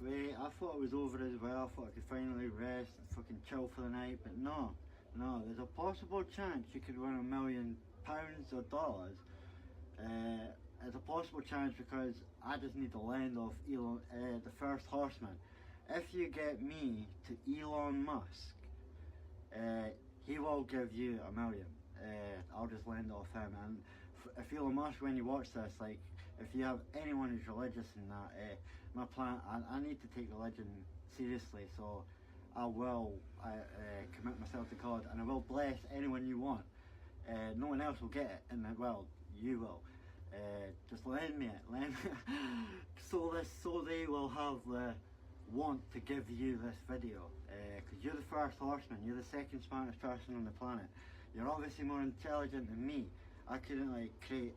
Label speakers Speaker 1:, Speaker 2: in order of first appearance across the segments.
Speaker 1: wait, I thought it was over as well. I thought I could finally rest and fucking chill for the night, but no, there's a possible chance you could win £1,000,000 or dollars. There's a possible chance because I just need to land off the first Horseman. If you get me to Elon Musk, he will give you $1 million. I'll just land off him. And if Elon Musk, when you watch this, like, if you have anyone who's religious in that, my plan, I need to take religion seriously, so I will commit myself to God, and I will bless anyone you want. No one else will get it, and well, you will. Just lend me it, so they will have the want to give you this video, because you're the first Horseman, you're the second smartest person on the planet. You're obviously more intelligent than me. I couldn't like create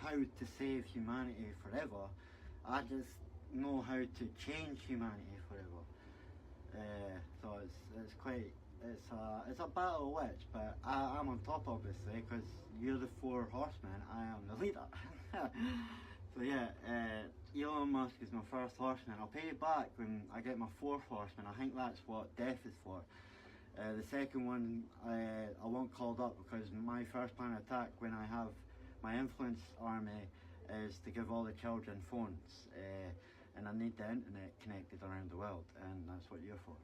Speaker 1: how to save humanity forever. I just know how to change humanity forever. So it's a battle of wits, but I'm on top obviously, because you're the 4 horsemen, I am the leader. So yeah, Elon Musk is my first horseman. I'll pay you back when I get my 4th horseman. I think that's what death is for. The second one I won't called up, because my first plan of attack when I have my influence army is to give all the children phones, and I need the internet connected around the world, and that's what you're for.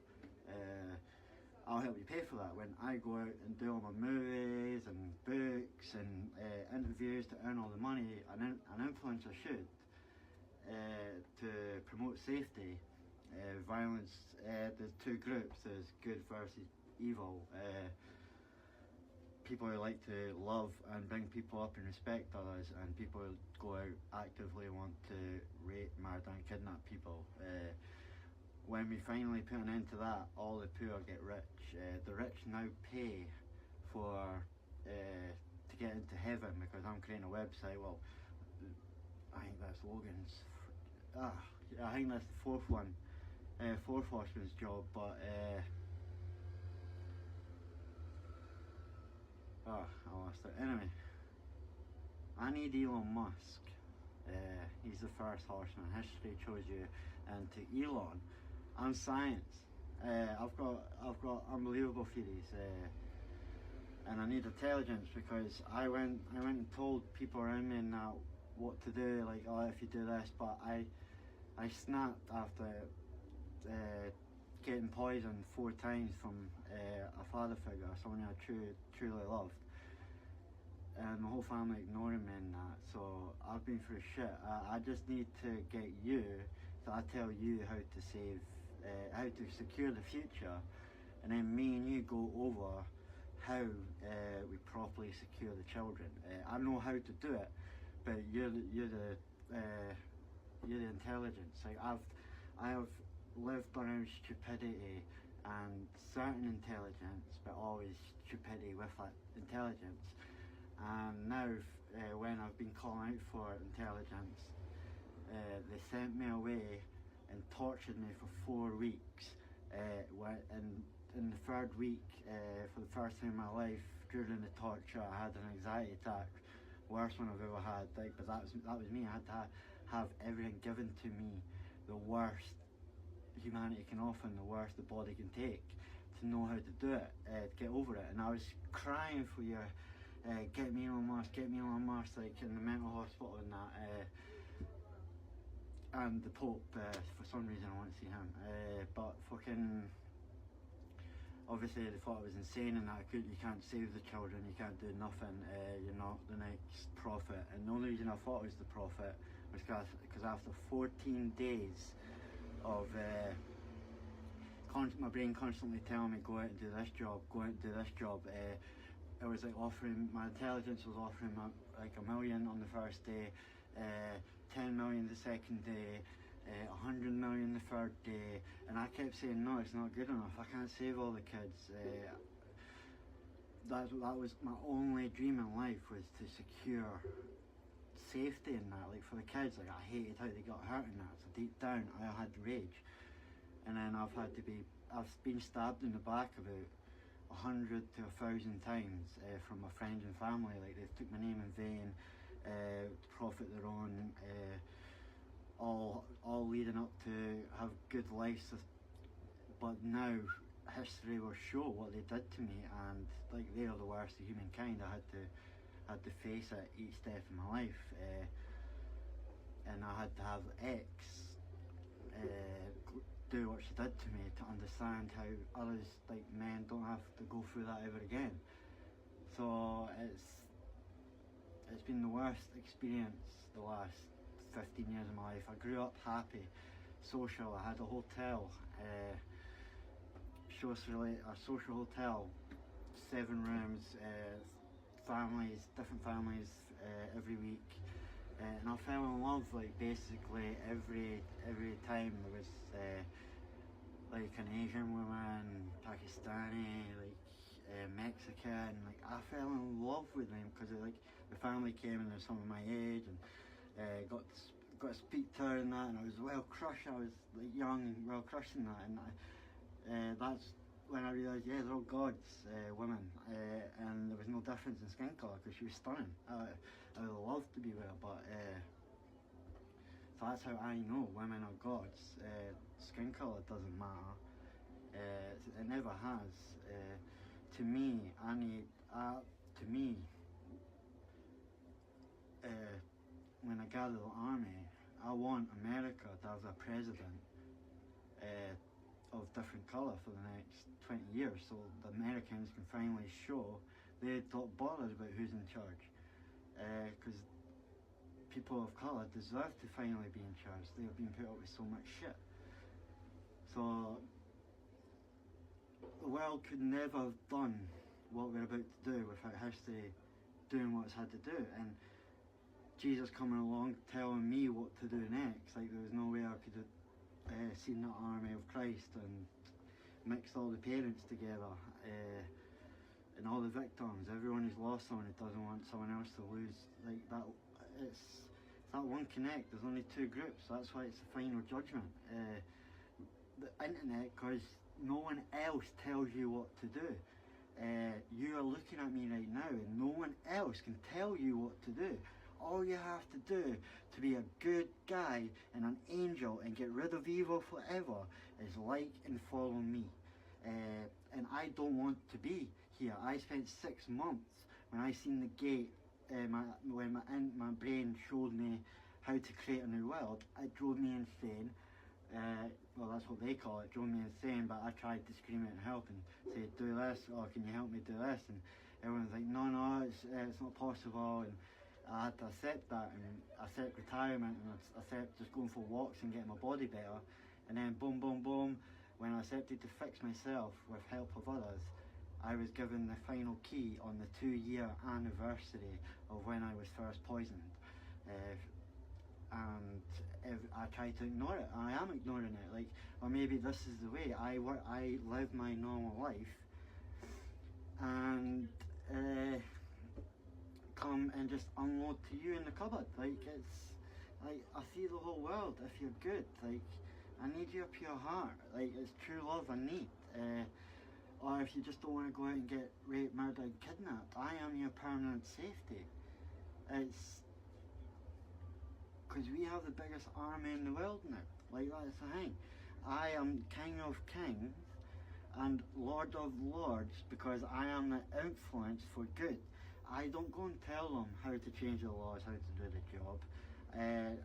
Speaker 1: I'll help you pay for that when I go out and do all my movies and books and interviews to earn all the money an influencer should, to promote safety, violence. There's 2 groups, there's good versus evil. People who like to love and bring people up and respect others, and people who go out actively want to rape, murder and kidnap people. When we finally put an end to that, all the poor get rich. The rich now pay for to get into heaven, because I'm creating a website. Well, I think that's Logan's. I think that's the 4th one, 4th Horseman's job. But I lost it. Anyway, I need Elon Musk. He's the first horseman. History chose you, and to Elon, I'm science. I've got unbelievable theories, and I need intelligence, because I went and told people around me now what to do, like, oh, if you do this, but I snapped after getting poisoned 4 times from a father figure, someone I truly loved, and my whole family ignoring me and that. So I've been through shit. I just need to get you, so I tell you how to save, how to secure the future, and then me and you go over how we properly secure the children. I know how to do it, but you're the intelligence. Like I have lived around stupidity and certain intelligence, but always stupidity with that intelligence. And now, when I've been calling out for intelligence, they sent me away and tortured me for 4 weeks. In the 3rd week, for the first time in my life, during the torture, I had an anxiety attack, worst one I've ever had. Like, but that was me. I had to have everything given to me, the worst humanity can offer, and the worst the body can take, to know how to do it, to get over it. And I was crying for you. Get me Elon Musk, like in the mental hospital and that. And the Pope, for some reason I want to see him. But fucking, obviously they thought I was insane and that you can't save the children, you can't do nothing, you're not the next prophet. And the only reason I thought I was the prophet was because after 14 days of my brain constantly telling me, go out and do this job, it was like my intelligence was offering me like $1 million on the first day, 10 million the second day, 100 million the 3rd day, and I kept saying, no, it's not good enough, I can't save all the kids. That was my only dream in life, was to secure safety in that, like for the kids. Like, I hated how they got hurt in that, so deep down I had rage. And then I've been stabbed in the back about 100 to 1,000 times from my friends and family. Like, they took my name in vain, to profit their own all leading up to have good lives. But now history will show what they did to me, and like they are the worst of humankind. I had to face it each step of my life, and I had to have X do what she did to me to understand how others, like men, don't have to go through that ever again. So it's been the worst experience the last 15 years of my life. I grew up happy, social. I had a hotel, a social hotel, 7 rooms, different families every week, and I fell in love like basically every time. There was like an Asian woman, Pakistani, like Mexican. Like I fell in love with them because like the family came and they're some of my age, and got to speak to her and that, and I was well crushed. I was like young and well crushed in that, and that's when I realised, yeah, they're all gods, women, and there was no difference in skin colour because she was stunning. I would love to be with her, but so that's how I know women are gods. Skin colour doesn't matter. It never has. To me, when I gather the army, I want America to have a president of different colour for the next 20 years, so the Americans can finally show they're not bothered about who's in charge, because people of colour deserve to finally be in charge. They've been put up with so much shit. So the world could never have done what we're about to do without history doing what it's had to do, and Jesus coming along telling me what to do next. Like there was no way I could have seen the army of Christ and mixed all the parents together, and all the victims, everyone who's lost someone who doesn't want someone else to lose. Like that, it's that one connect. There's only 2 groups, so that's why it's the final judgment. The internet, because no one else tells you what to do. You are looking at me right now, and no one else can tell you what to do. All you have to do to be a good guy and an angel and get rid of evil forever is like and follow me. And I don't want to be here. I spent 6 months when I seen the gate, when my brain showed me how to create a new world. It drove me insane. Well, that's what they call it, drove me insane, but I tried to scream out and help and say, do this, or can you help me do this? And everyone's like, no, it's not possible. And I had to accept that, and accept retirement, and accept just going for walks and getting my body better. And then boom, boom, boom, when I accepted to fix myself with help of others, I was given the final key on the 2-year anniversary of when I was first poisoned. And I try to ignore it. I am ignoring it. Like, or maybe this is the way I live my normal life, and come and just unload to you in the cupboard. Like, it's like I see the whole world. If you're good, like I need your pure heart. Like, it's true love I need. Or if you just don't want to go out and get raped, murdered, kidnapped, I am your permanent safety. It's because we have the biggest army in the world now. Like, that's the thing. I am King of Kings and Lord of Lords because I am the influence for good. I don't go and tell them how to change the laws, how to do the job.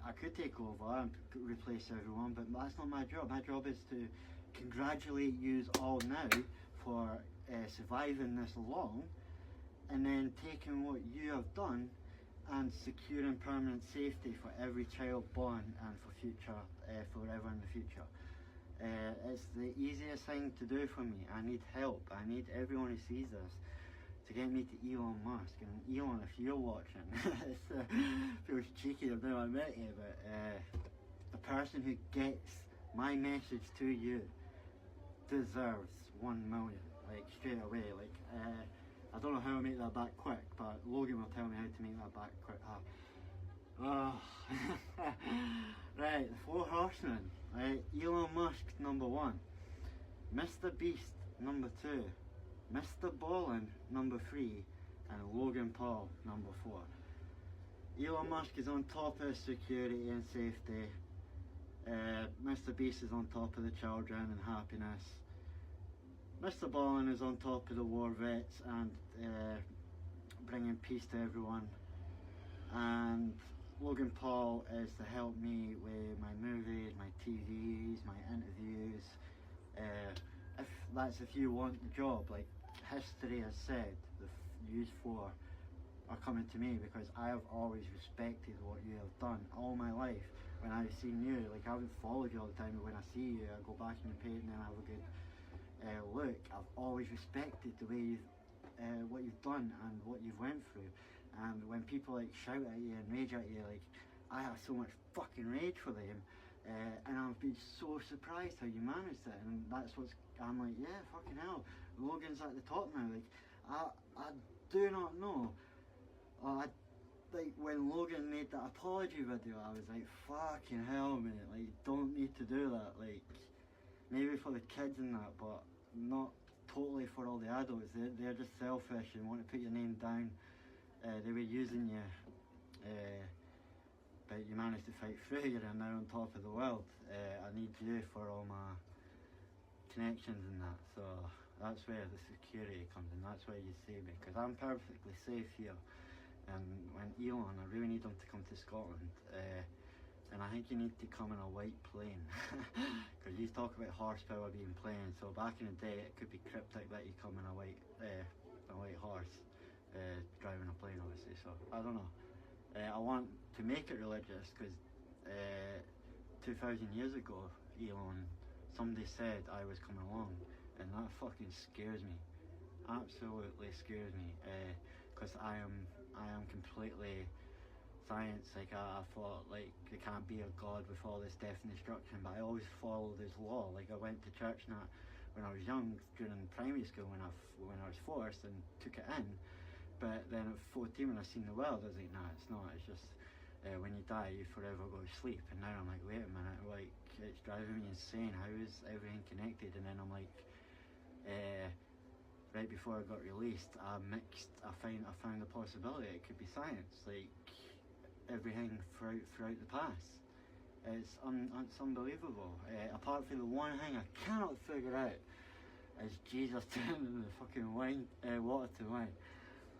Speaker 1: I could take over and replace everyone, but that's not my job. My job is to congratulate you all now for surviving this long, and then taking what you have done and securing permanent safety for every child born and for future, forever in the future. It's the easiest thing to do for me. I need help. I need everyone who sees this to get me to Elon Musk. And Elon, if you're watching, it feels cheeky I've never met you, but the person who gets my message to you deserves 1 million, like straight away. Like, I don't know how I make that back quick, but Logan will tell me how to make that back quick. Right, the 4 horsemen. Right, Elon Musk number 1, Mr. Beast number 2, Mr. Ballin number 3, and Logan Paul number 4. Elon Musk is on top of security and safety. Mr. Beast is on top of the children and happiness. Mr. Ballin is on top of the war vets and bringing peace to everyone. And Logan Paul is to help me with my movies, my TVs, my interviews. If you want the job, like history has said, you four are coming to me because I have always respected what you have done all my life. When I've seen you, like I haven't followed you all the time, but when I see you, I go back in the page and then I have a good look. I've always respected the way what you've done and what you've went through. And when people like shout at you and rage at you, like I have so much fucking rage for them, and I've been so surprised how you managed it. And that's what's I'm like, yeah, fucking hell, Logan's at the top now. Like I do not know. Like when Logan made that apology video, I was like, fucking hell, man. Like, you don't need to do that. Like, maybe for the kids and that, but not totally for all the adults. They're just selfish and want to put your name down. They were using you, but you managed to fight through. You're now on top of the world. I need you for all my connections and that. So that's where the security comes in. That's where you save me, because I'm perfectly safe here. And when Elon, I really need him to come to Scotland, and I think you need to come in a white plane, because you talk about horsepower being planes. So back in the day, it could be cryptic that you come in a white horse, driving a plane, obviously. So I don't know. I want to make it religious because 2,000 years ago, Elon, somebody said I was coming along, and that fucking scares me. Absolutely scares me. Because I am completely science. Like I thought, like there can't be a God with all this death and destruction, but I always followed his law. Like I went to church and that when I was young, during primary school, when I was forced, and took it in. But then at 14, when I seen the world, I was like, nah, it's not. It's just when you die, you forever go to sleep. And now I'm like, wait a minute, like it's driving me insane. How is everything connected? And then I'm like, right before I got released, I found the possibility it could be science, like everything throughout the past. It's unbelievable. Apart from the one thing I cannot figure out is Jesus turning the fucking water to wine.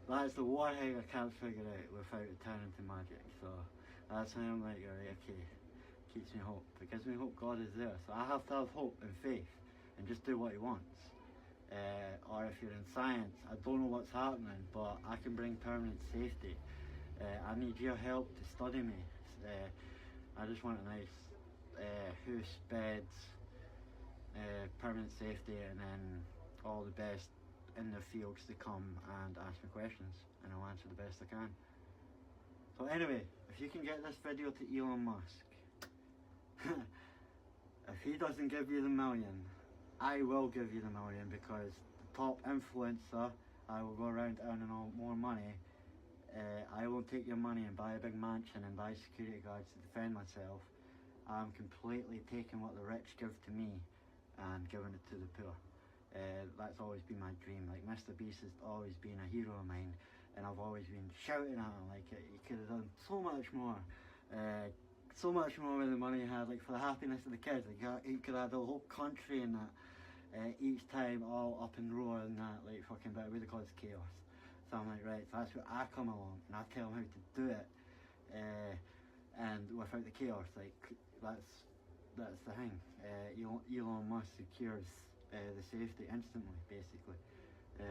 Speaker 1: That's the one thing I can't figure out without it turning to magic. So that's why I'm like, alright, okay, keeps me hope. It gives me hope God is there. So I have to have hope and faith and just do what he wants. Or if you're in science, I don't know what's happening, but I can bring permanent safety. I need your help to study me. I just want a nice house, beds, permanent safety, and then all the best in the fields to come and ask me questions, and I'll answer the best I can. So anyway, if you can get this video to Elon Musk, if he doesn't give you the million, I will give you the million, because the top influencer, I will go around earning more money. I won't take your money and buy a big mansion and buy security guards to defend myself. I'm completely taking what the rich give to me and giving it to the poor. That's always been my dream. Like Mr. Beast has always been a hero of mine, and I've always been shouting at him like he could have done so much more. So much more with the money he had, like for the happiness of the kids. Like he could have the whole country in that. Each time all up and roar and that, like fucking, but it would have caused chaos. So I'm like, right, so that's where I come along and I tell him how to do it, and without the chaos. Like that's the thing. Elon Musk secures the safety instantly, basically.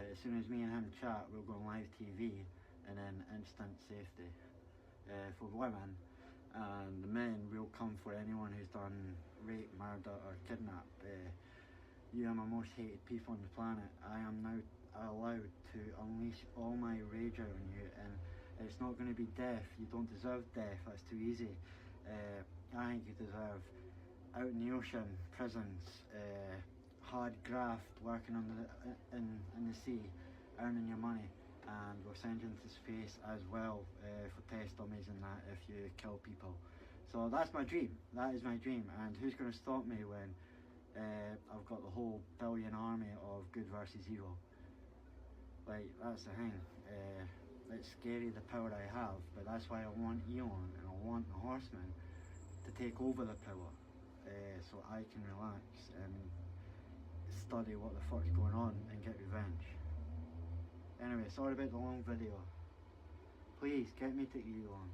Speaker 1: As soon as me and him chat, we'll go on live TV, and then instant safety for women, and the men will come for anyone who's done rape, murder, or kidnap. You are my most hated people on the planet. I am now allowed to unleash all my rage out on you, and it's not going to be death. You don't deserve death, that's too easy. I think you deserve out in the ocean, prisons, hard graft, working in the sea, earning your money, and we'll send you into space as well for test dummies and that if you kill people. So that's my dream. That is my dream, and who's going to stop me when I've got the whole billion army of good versus evil? Like, that's the thing. It's scary the power I have, but that's why I want Elon and I want the Horsemen to take over the power. so I can relax and study what the fuck's going on and get revenge. Anyway, sorry about the long video. Please, get me to Elon.